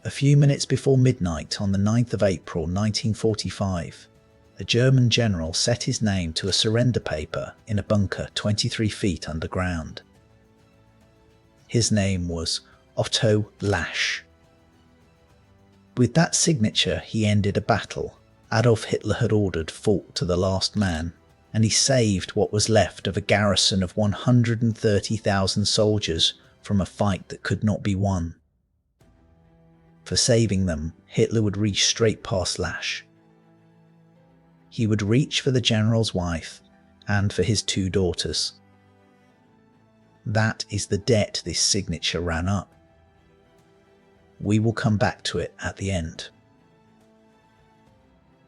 A few minutes before midnight on the 9th of April 1945, a German general set his name to a surrender paper in a bunker 23 feet underground. His name was Otto Lasch. With that signature, he ended a battle Adolf Hitler had ordered fought to the last man, and he saved what was left of a garrison of 130,000 soldiers from a fight that could not be won. For saving them, Hitler would reach straight past Lasch. He would reach for the general's wife and for his 2 daughters. That is the debt this signature ran up. We will come back to it at the end.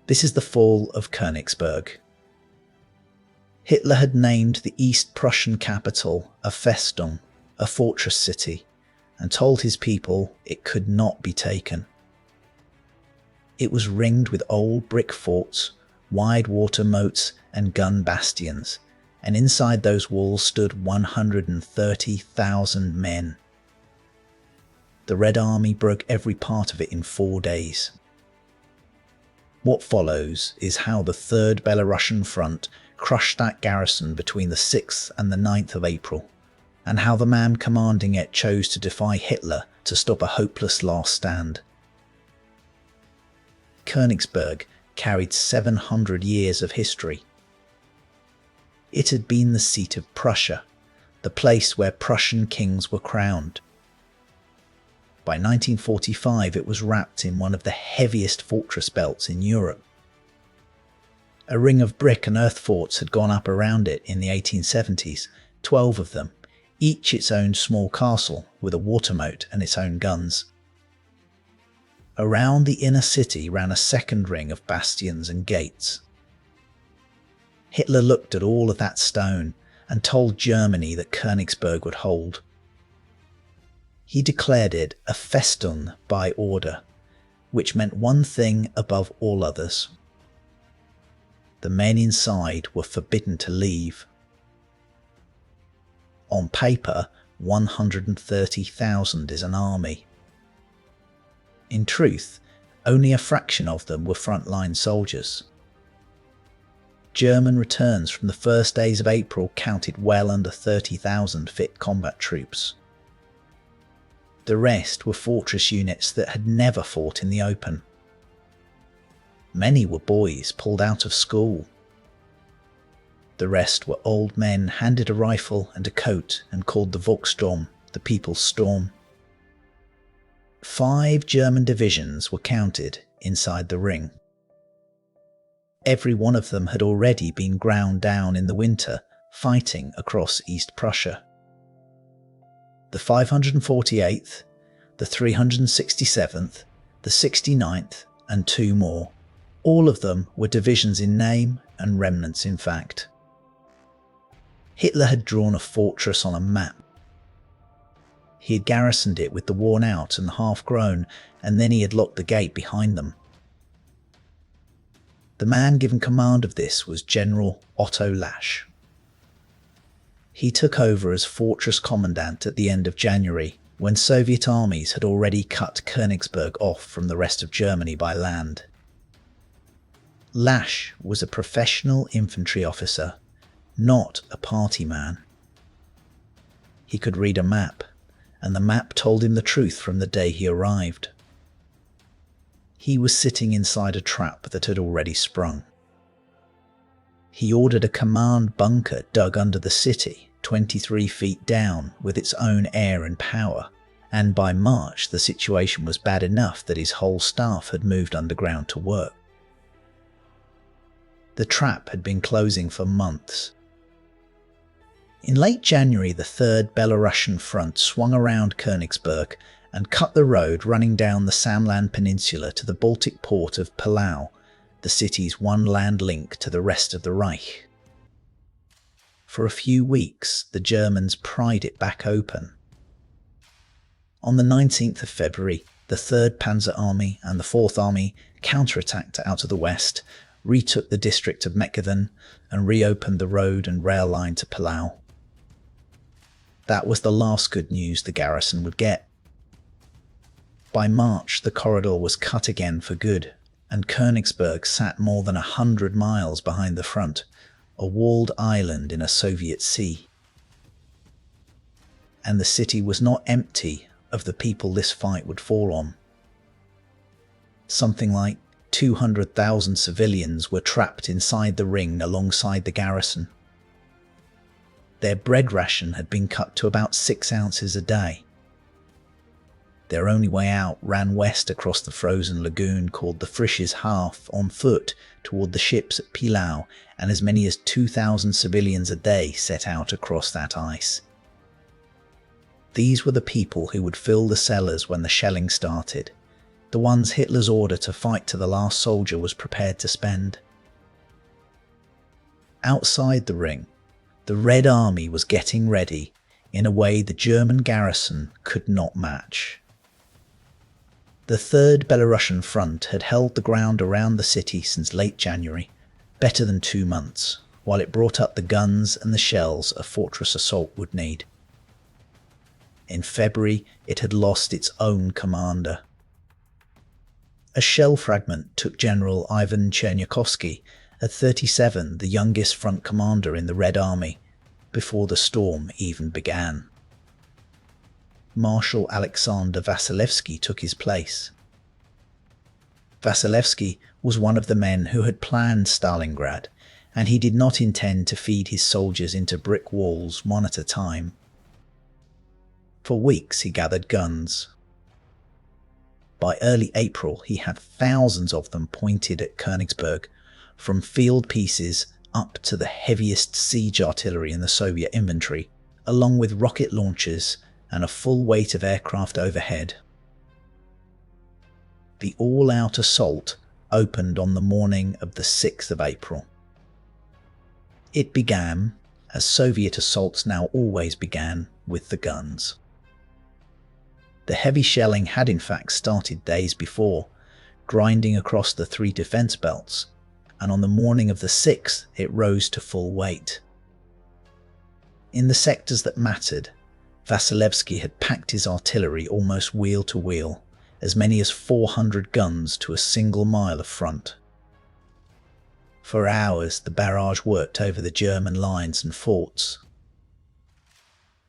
This is the fall of Königsberg. Hitler had named the East Prussian capital a Festung, a fortress city, and told his people it could not be taken. It was ringed with old brick forts, wide water moats and gun bastions, and inside those walls stood 130,000 men. The Red Army broke every part of it in 4 days. What follows is how the Third Belorussian Front crushed that garrison between the 6th and the 9th of April, and how the man commanding it chose to defy Hitler to stop a hopeless last stand. Königsberg carried 700 years of history. It had been the seat of Prussia, the place where Prussian kings were crowned. By 1945, it was wrapped in one of the heaviest fortress belts in Europe. A ring of brick and earth forts had gone up around it in the 1870s, 12 of them, each its own small castle with a water moat and its own guns. Around the inner city ran a second ring of bastions and gates. Hitler looked at all of that stone and told Germany that Königsberg would hold. He declared it a Festung by order, which meant one thing above all others. The men inside were forbidden to leave. On paper, 130,000 is an army. In truth, only a fraction of them were frontline soldiers. German returns from the first days of April counted well under 30,000 fit combat troops. The rest were fortress units that had never fought in the open. Many were boys pulled out of school. The rest were old men handed a rifle and a coat and called the Volkssturm, the People's Storm. 5 German divisions were counted inside the ring. Every one of them had already been ground down in the winter, fighting across East Prussia. The 548th, the 367th, the 69th, and 2 more. All of them were divisions in name and remnants in fact. Hitler had drawn a fortress on a map. He had garrisoned it with the worn out and the half-grown, and then he had locked the gate behind them. The man given command of this was General Otto Lasch. He took over as fortress commandant at the end of January, when Soviet armies had already cut Königsberg off from the rest of Germany by land. Lasch was a professional infantry officer, not a party man. He could read a map, and the map told him the truth from the day he arrived. He was sitting inside a trap that had already sprung. He ordered a command bunker dug under the city, 23 feet down, with its own air and power, and by March the situation was bad enough that his whole staff had moved underground to work. The trap had been closing for months. In late January, the Third Belorussian Front swung around Königsberg and cut the road running down the Samland Peninsula to the Baltic port of Palau, the city's one land link to the rest of the Reich. For a few weeks, the Germans pried it back open. On the 19th of February, the 3rd Panzer Army and the 4th Army counterattacked out of the west, retook the district of Mekhiven, and reopened the road and rail line to Palau. That was the last good news the garrison would get. By March, the corridor was cut again for good, and Königsberg sat more than 100 miles behind the front, a walled island in a Soviet sea. And the city was not empty of the people this fight would fall on. Something like 200,000 civilians were trapped inside the ring alongside the garrison. Their bread ration had been cut to about 6 ounces a day. Their only way out ran west across the frozen lagoon called the Frisches Haff on foot toward the ships at Pillau, and as many as 2,000 civilians a day set out across that ice. These were the people who would fill the cellars when the shelling started, the ones Hitler's order to fight to the last soldier was prepared to spend. Outside the ring, the Red Army was getting ready in a way the German garrison could not match. The Third Belorussian Front had held the ground around the city since late January, better than 2 months, while it brought up the guns and the shells a fortress assault would need. In February, it had lost its own commander. A shell fragment took General Ivan Chernyakhovsky, at 37 the youngest front commander in the Red Army, before the storm even began. Marshal Alexander Vasilevsky took his place. Vasilevsky was one of the men who had planned Stalingrad, and he did not intend to feed his soldiers into brick walls one at a time. For weeks he gathered guns. By early April he had thousands of them pointed at Königsberg, from field pieces up to the heaviest siege artillery in the Soviet inventory, along with rocket launchers and a full weight of aircraft overhead. The all-out assault opened on the morning of the 6th of April. It began, as Soviet assaults now always began, with the guns. The heavy shelling had in fact started days before, grinding across the 3 defence belts, and on the morning of the 6th it rose to full weight. In the sectors that mattered, Vasilevsky had packed his artillery almost wheel to wheel, as many as 400 guns to a single mile of front. For hours the barrage worked over the German lines and forts.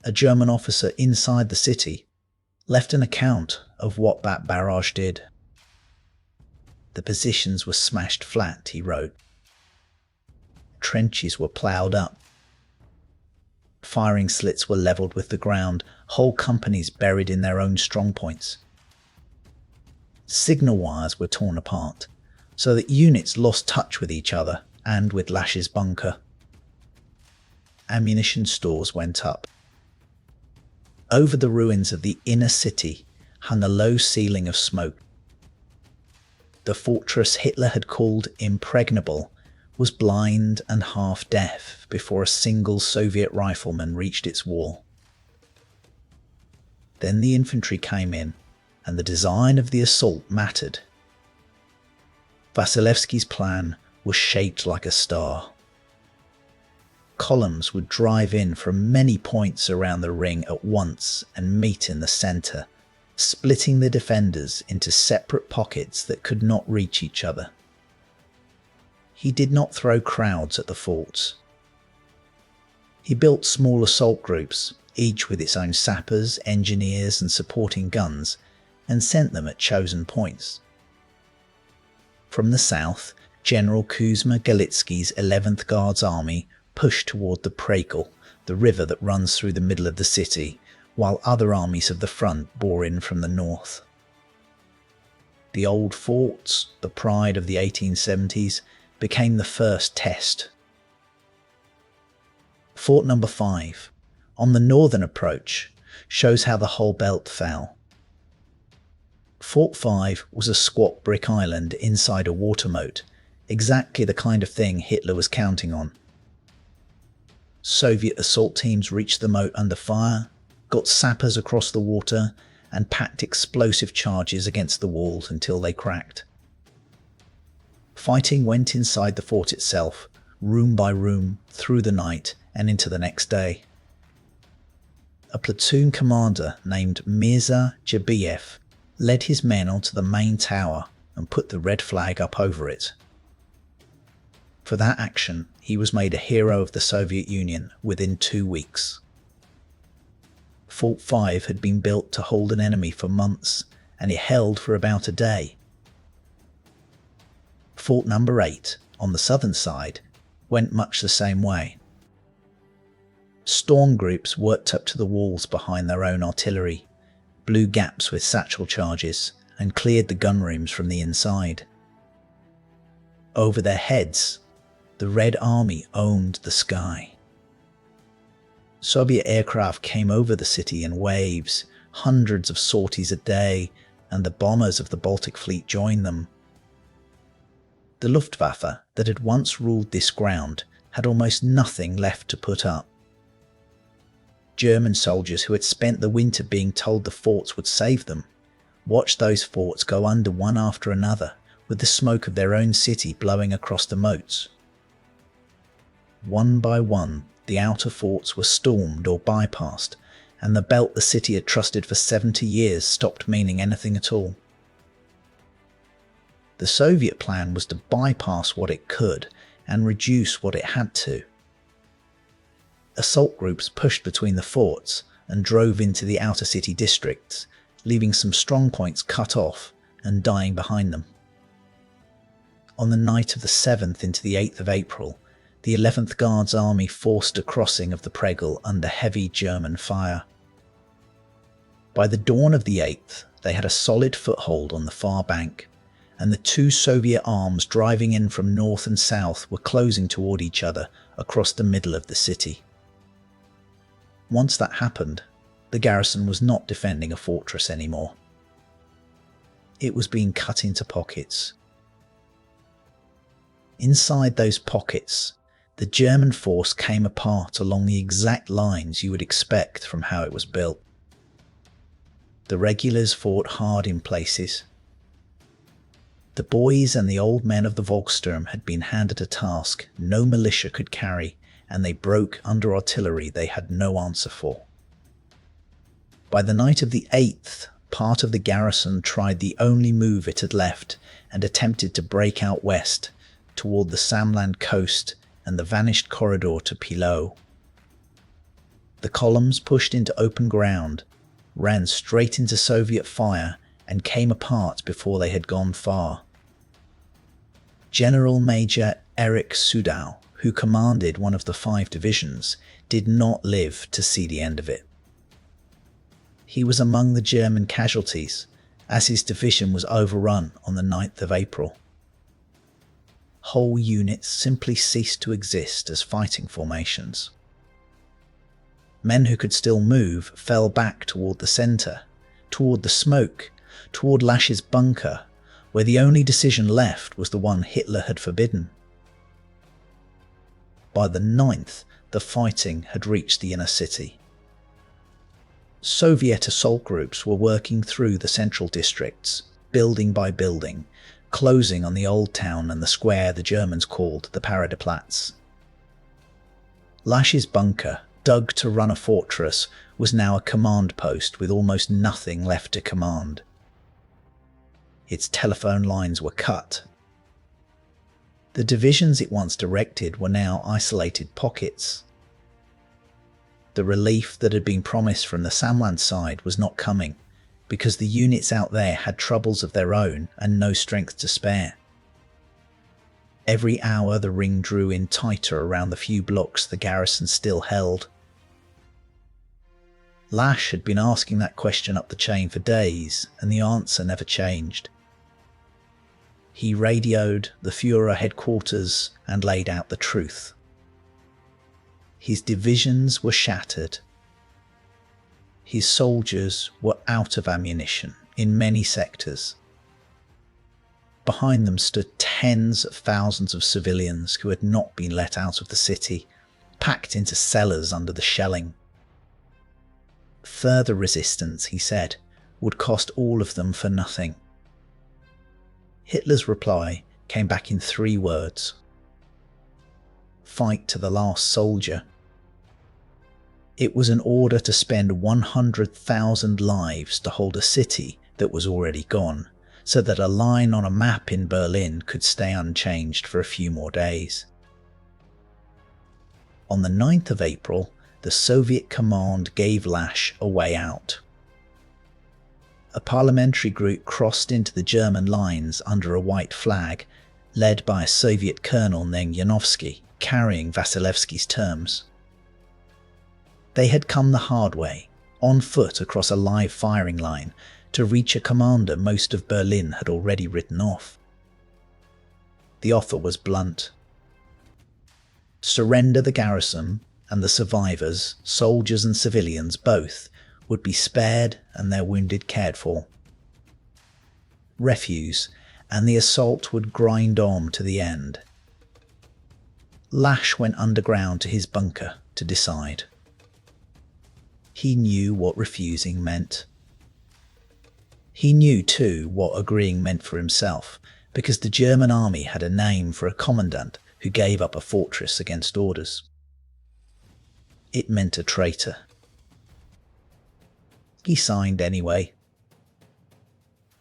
A German officer inside the city left an account of what that barrage did. The positions were smashed flat, he wrote. Trenches were ploughed up. Firing slits were levelled with the ground, whole companies buried in their own strongpoints. Signal wires were torn apart, so that units lost touch with each other and with Lasch's bunker. Ammunition stores went up. Over the ruins of the inner city hung a low ceiling of smoke. The fortress Hitler had called impregnable was blind and half deaf before a single Soviet rifleman reached its wall. Then the infantry came in, and the design of the assault mattered. Vasilevsky's plan was shaped like a star. Columns would drive in from many points around the ring at once and meet in the centre, splitting the defenders into separate pockets that could not reach each other. He did not throw crowds at the forts. He built small assault groups, each with its own sappers, engineers and supporting guns, and sent them at chosen points. From the south, General Kuzma Galitsky's 11th Guards Army pushed toward the Pregel, the river that runs through the middle of the city, while other armies of the front bore in from the north. The old forts, the pride of the 1870s, became the first test. Fort number 5, on the northern approach, shows how the whole belt fell. Fort 5 was a squat brick island inside a water moat, exactly the kind of thing Hitler was counting on. Soviet assault teams reached the moat under fire, got sappers across the water, and packed explosive charges against the walls until they cracked. Fighting went inside the fort itself, room by room, through the night and into the next day. A platoon commander named Mirza Jabiyev led his men onto the main tower and put the red flag up over it. For that action, he was made a hero of the Soviet Union within 2 weeks. Fort 5 had been built to hold an enemy for months, and it held for about a day. Fort number 8, on the southern side, went much the same way. Storm groups worked up to the walls behind their own artillery, blew gaps with satchel charges, and cleared the gun rooms from the inside. Over their heads, the Red Army owned the sky. Soviet aircraft came over the city in waves, hundreds of sorties a day, and the bombers of the Baltic Fleet joined them. The Luftwaffe that had once ruled this ground had almost nothing left to put up. German soldiers who had spent the winter being told the forts would save them, watched those forts go under one after another, with the smoke of their own city blowing across the moats. One by one, the outer forts were stormed or bypassed, and the belt the city had trusted for 70 years stopped meaning anything at all. The Soviet plan was to bypass what it could and reduce what it had to. Assault groups pushed between the forts and drove into the outer city districts, leaving some strong points cut off and dying behind them. On the night of the 7th into the 8th of April, the 11th Guards Army forced a crossing of the Pregel under heavy German fire. By the dawn of the 8th, they had a solid foothold on the far bank, and the two Soviet arms driving in from north and south were closing toward each other across the middle of the city. Once that happened, the garrison was not defending a fortress anymore. It was being cut into pockets. Inside those pockets, the German force came apart along the exact lines you would expect from how it was built. The regulars fought hard in places. The boys and the old men of the Volkssturm had been handed a task no militia could carry, and they broke under artillery they had no answer for. By the night of the 8th, part of the garrison tried the only move it had left and attempted to break out west toward the Samland coast and the vanished corridor to Pilot. The columns pushed into open ground, ran straight into Soviet fire, and came apart before they had gone far. General Major Erich Sudau, who commanded one of the 5 divisions, did not live to see the end of it. He was among the German casualties, as his division was overrun on the 9th of April. Whole units simply ceased to exist as fighting formations. Men who could still move fell back toward the centre, toward the smoke, toward Lasch's bunker, where the only decision left was the one Hitler had forbidden. By the 9th, the fighting had reached the inner city. Soviet assault groups were working through the central districts, building by building, closing on the old town and the square the Germans called the Paradeplatz. Lasch's bunker, dug to run a fortress, was now a command post with almost nothing left to command. Its telephone lines were cut. The divisions it once directed were now isolated pockets. The relief that had been promised from the Samland side was not coming, because the units out there had troubles of their own and no strength to spare. Every hour the ring drew in tighter around the few blocks the garrison still held. Lasch had been asking that question up the chain for days, and the answer never changed. He radioed the Führer headquarters and laid out the truth. His divisions were shattered. His soldiers were out of ammunition in many sectors. Behind them stood tens of thousands of civilians who had not been let out of the city, packed into cellars under the shelling. Further resistance, he said, would cost all of them for nothing. Hitler's reply came back in 3 words: fight to the last soldier. It was an order to spend 100,000 lives to hold a city that was already gone, so that a line on a map in Berlin could stay unchanged for a few more days. On the 9th of April, the Soviet command gave Lasch a way out. A parliamentary group crossed into the German lines under a white flag, led by a Soviet colonel named Yanovsky, carrying Vasilevsky's terms. They had come the hard way, on foot across a live firing line, to reach a commander most of Berlin had already written off. The offer was blunt. Surrender the garrison, and the survivors, soldiers and civilians both, would be spared and their wounded cared for. Refuse, and the assault would grind on to the end. Lasch went underground to his bunker to decide. He knew what refusing meant. He knew too what agreeing meant for himself, because the German army had a name for a commandant who gave up a fortress against orders. It meant a traitor. He signed anyway.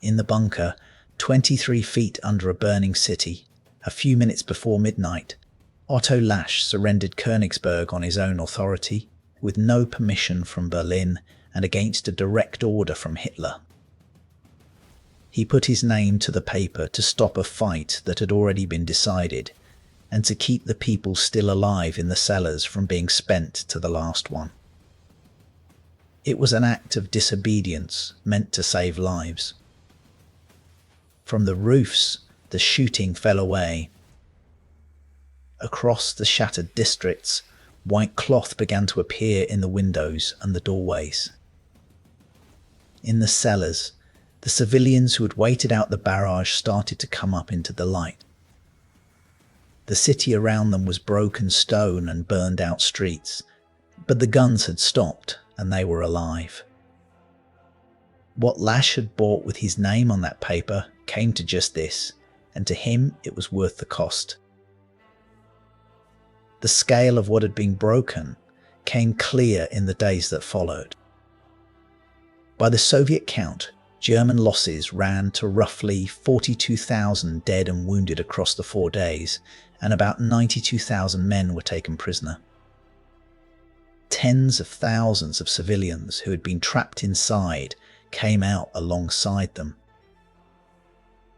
In the bunker, 23 feet under a burning city, a few minutes before midnight, Otto Lasch surrendered Königsberg on his own authority, with no permission from Berlin and against a direct order from Hitler. He put his name to the paper to stop a fight that had already been decided, and to keep the people still alive in the cellars from being spent to the last one. It was an act of disobedience meant to save lives. From the roofs, the shooting fell away. Across the shattered districts, white cloth began to appear in the windows and the doorways. In the cellars, the civilians who had waited out the barrage started to come up into the light. The city around them was broken stone and burned out streets, but the guns had stopped and they were alive. What Lasch had bought with his name on that paper came to just this, and to him it was worth the cost. The scale of what had been broken came clear in the days that followed. By the Soviet count, German losses ran to roughly 42,000 dead and wounded across the 4 days, and about 92,000 men were taken prisoner. Tens of thousands of civilians who had been trapped inside came out alongside them.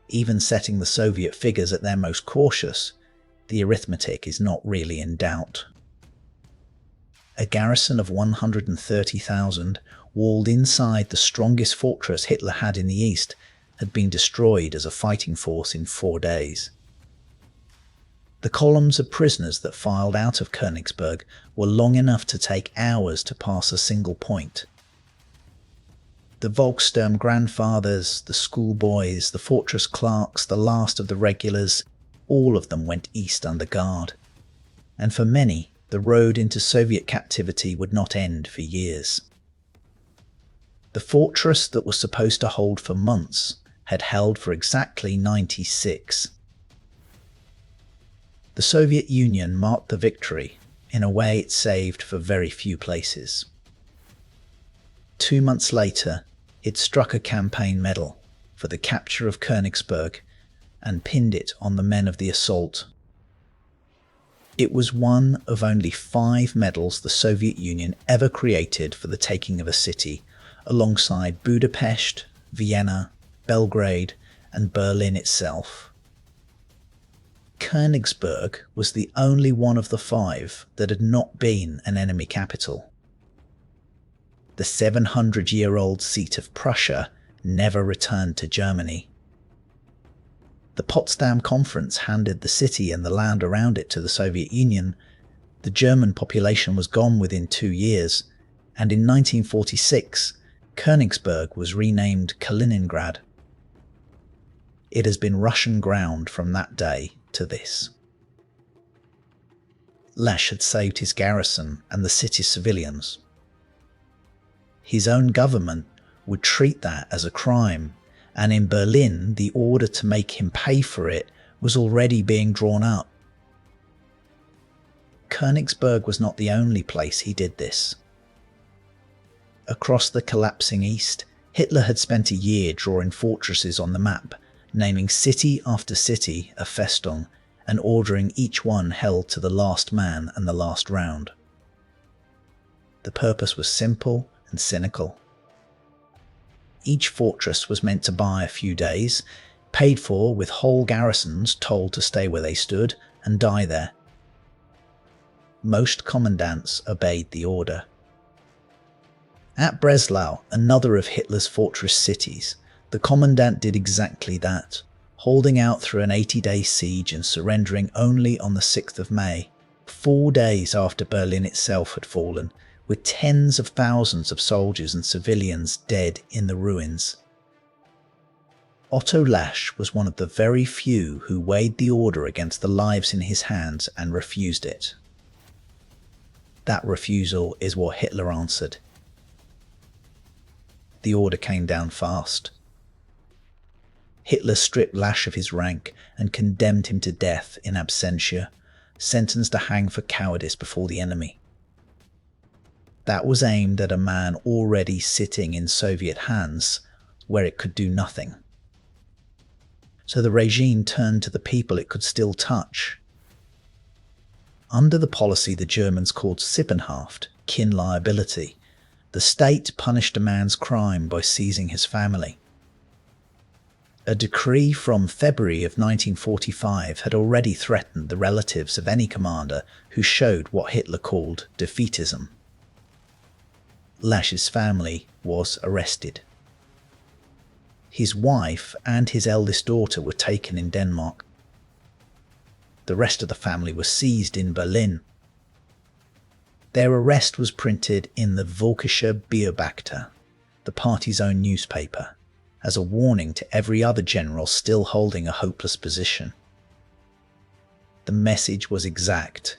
Even setting the Soviet figures at their most cautious, the arithmetic is not really in doubt. A garrison of 130,000, walled inside the strongest fortress Hitler had in the east, had been destroyed as a fighting force in 4 days. The columns of prisoners that filed out of Königsberg were long enough to take hours to pass a single point. The Volkssturm grandfathers, the schoolboys, the fortress clerks, the last of the regulars, all of them went east under guard. And for many, the road into Soviet captivity would not end for years. The fortress that was supposed to hold for months had held for exactly 96. The Soviet Union marked the victory in a way it saved for very few places. 2 months later, it struck a campaign medal for the capture of Königsberg and pinned it on the men of the assault. It was one of only 5 medals the Soviet Union ever created for the taking of a city, alongside Budapest, Vienna, Belgrade, and Berlin itself. Königsberg was the only one of the 5 that had not been an enemy capital. The 700-year-old seat of Prussia never returned to Germany. The Potsdam Conference handed the city and the land around it to the Soviet Union. The German population was gone within 2 years, and in 1946, Königsberg was renamed Kaliningrad. It has been Russian ground from that day to this. Lasch had saved his garrison and the city's civilians. His own government would treat that as a crime, and in Berlin the order to make him pay for it was already being drawn up. Königsberg was not the only place he did this. Across the collapsing east, Hitler had spent a year drawing fortresses on the map, naming city after city a Festung, and ordering each one held to the last man and the last round. The purpose was simple and cynical. Each fortress was meant to buy a few days, paid for with whole garrisons told to stay where they stood and die there. Most commandants obeyed the order. At Breslau, another of Hitler's fortress cities, the commandant did exactly that, holding out through an 80-day siege and surrendering only on the 6th of May, 4 days after Berlin itself had fallen, with tens of thousands of soldiers and civilians dead in the ruins. Otto Lasch was one of the very few who weighed the order against the lives in his hands and refused it. That refusal is what Hitler answered. The order came down fast. Hitler stripped Lasch of his rank and condemned him to death in absentia, sentenced to hang for cowardice before the enemy. That was aimed at a man already sitting in Soviet hands, where it could do nothing. So the regime turned to the people it could still touch. Under the policy the Germans called Sippenhaft, kin liability, the state punished a man's crime by seizing his family. A decree from February of 1945 had already threatened the relatives of any commander who showed what Hitler called defeatism. Lasch's family was arrested. His wife and his eldest daughter were taken in Denmark. The rest of the family was seized in Berlin. Their arrest was printed in the Völkischer Beobachter, the party's own newspaper, as a warning to every other general still holding a hopeless position. The message was exact.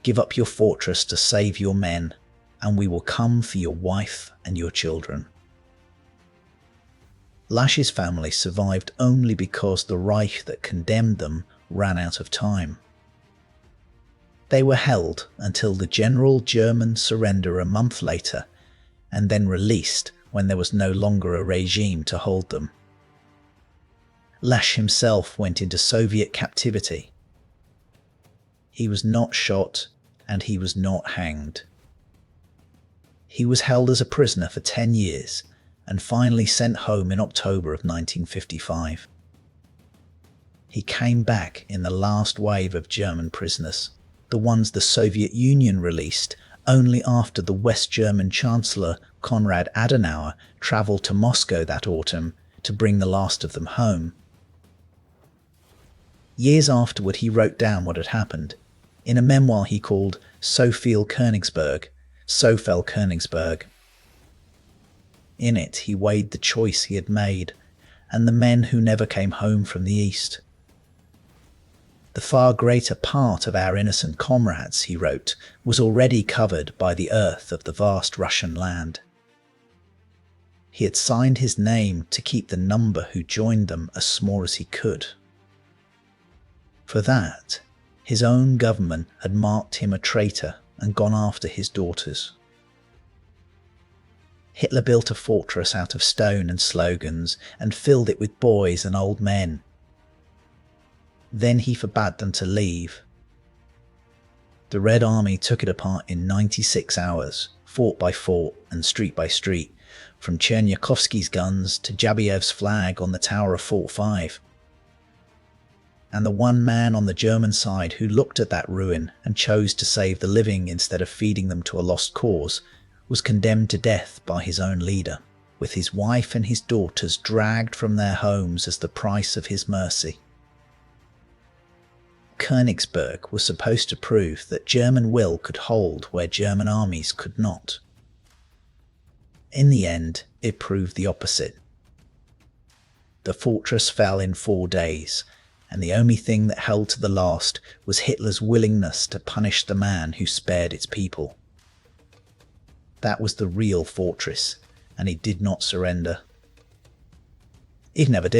Give up your fortress to save your men, and we will come for your wife and your children. Lasch's family survived only because the Reich that condemned them ran out of time. They were held until the general German surrender a month later, and then released when there was no longer a regime to hold them. Lasch himself went into Soviet captivity. He was not shot and he was not hanged. He was held as a prisoner for 10 years and finally sent home in October of 1955. He came back in the last wave of German prisoners, the ones the Soviet Union released only after the West German Chancellor Konrad Adenauer travelled to Moscow that autumn to bring the last of them home. Years afterward he wrote down what had happened, in a memoir he called So fell Königsberg. In it he weighed the choice he had made and the men who never came home from the East. The far greater part of our innocent comrades, he wrote, was already covered by the earth of the vast Russian land. He had signed his name to keep the number who joined them as small as he could. For that, his own government had marked him a traitor and gone after his daughters. Hitler built a fortress out of stone and slogans and filled it with boys and old men. Then he forbade them to leave. The Red Army took it apart in 96 hours, fort by fort and street by street, from Chernyakhovsky's guns to Jabiyev's flag on the tower of Fort 5. And the one man on the German side who looked at that ruin and chose to save the living instead of feeding them to a lost cause was condemned to death by his own leader, with his wife and his daughters dragged from their homes as the price of his mercy. Königsberg was supposed to prove that German will could hold where German armies could not. In the end, it proved the opposite. The fortress fell in 4 days, and the only thing that held to the last was Hitler's willingness to punish the man who spared its people. That was the real fortress, and he did not surrender. He never did.